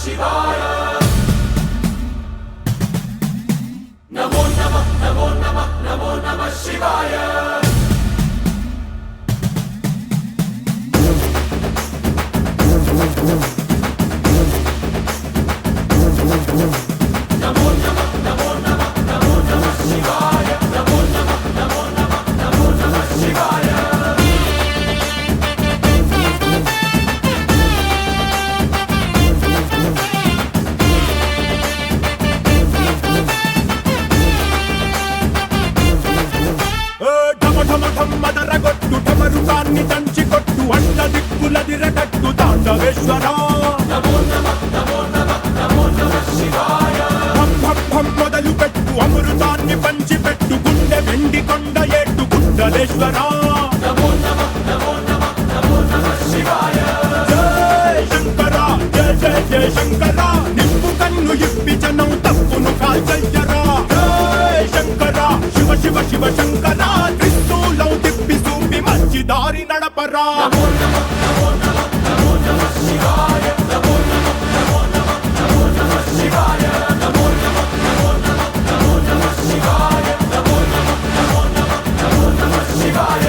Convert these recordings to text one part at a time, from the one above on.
శివాయ నమో నమః నమో నమః నమో నమః శివాయ నమో నమః నమో నమః నమో నమః శివాయ నమో నమః నమో నమః నమో నమః శివాయ మదరగొట్టు టమరుకాన్ని దంచి కొట్టు అంట దిక్కులదిరగట్టు తాండవేశ్వర నమో నమః నమో నమః నమో నమః శివాయ భం భం భం మొదలు పెట్టు అమృతాన్ని పంచి పెట్టు గుండె వెండి కొండ ఏట్టు గుండలేశ్వర నమో నమః నమో నమః నమో నమః శివాయ జయ శంకర జయ జయ జయ శంకర నిప్పు కన్ను ఇప్పి జనం తప్పును కాల్చయ్యరా జయ శంకర శివ శివ శివ శంకర త్రిశూలం తిప్పి చూపి మంచి దారి నడపరా నమో నమః నమో నమః నమో నమః శివాయ నమో నమః నమో నమః నమో నమః శివాయ నమో నమః నమో నమః నమో నమః శివాయ నమో నమః నమో నమః నమో నమః శివాయ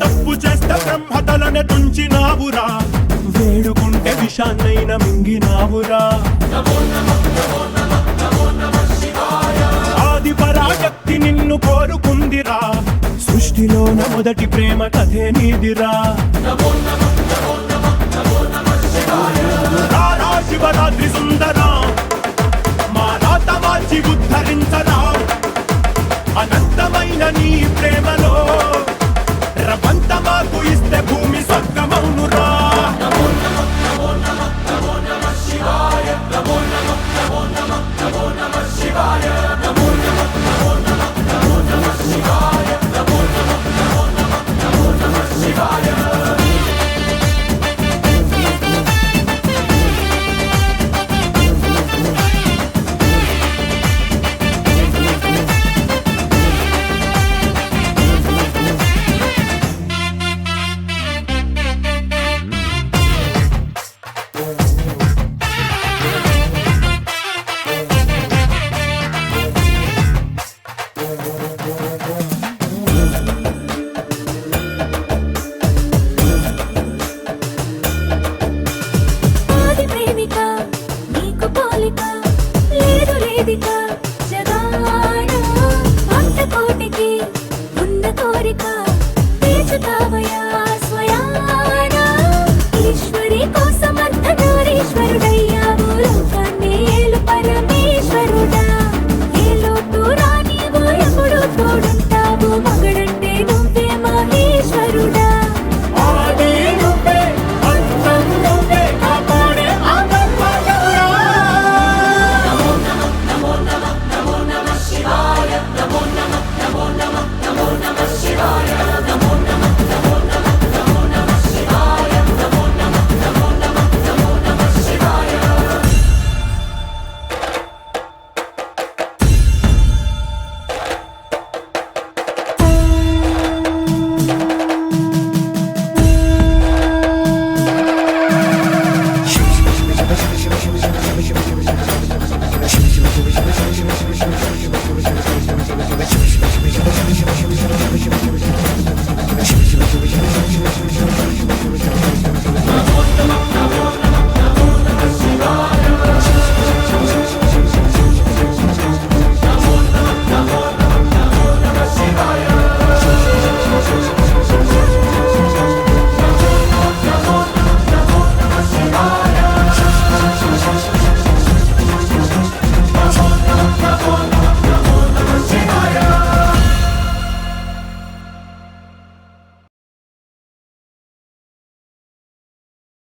తప్పు చేస్తే బ్రహ్మతలనే తుంచినావురా వేడుకుంటే విషాన్నైన మింగినావురా నమో నమః నమో నమః నమో నమః శివాయ ఆది పరాశక్తి నిన్ను కోరుకుందిరా సృష్టిలోన మొదటి ప్రేమ కథే నీదిరా నమో నమః నమో నమః నమో నమః శివాయ రారా శివరాత్రి సుందరా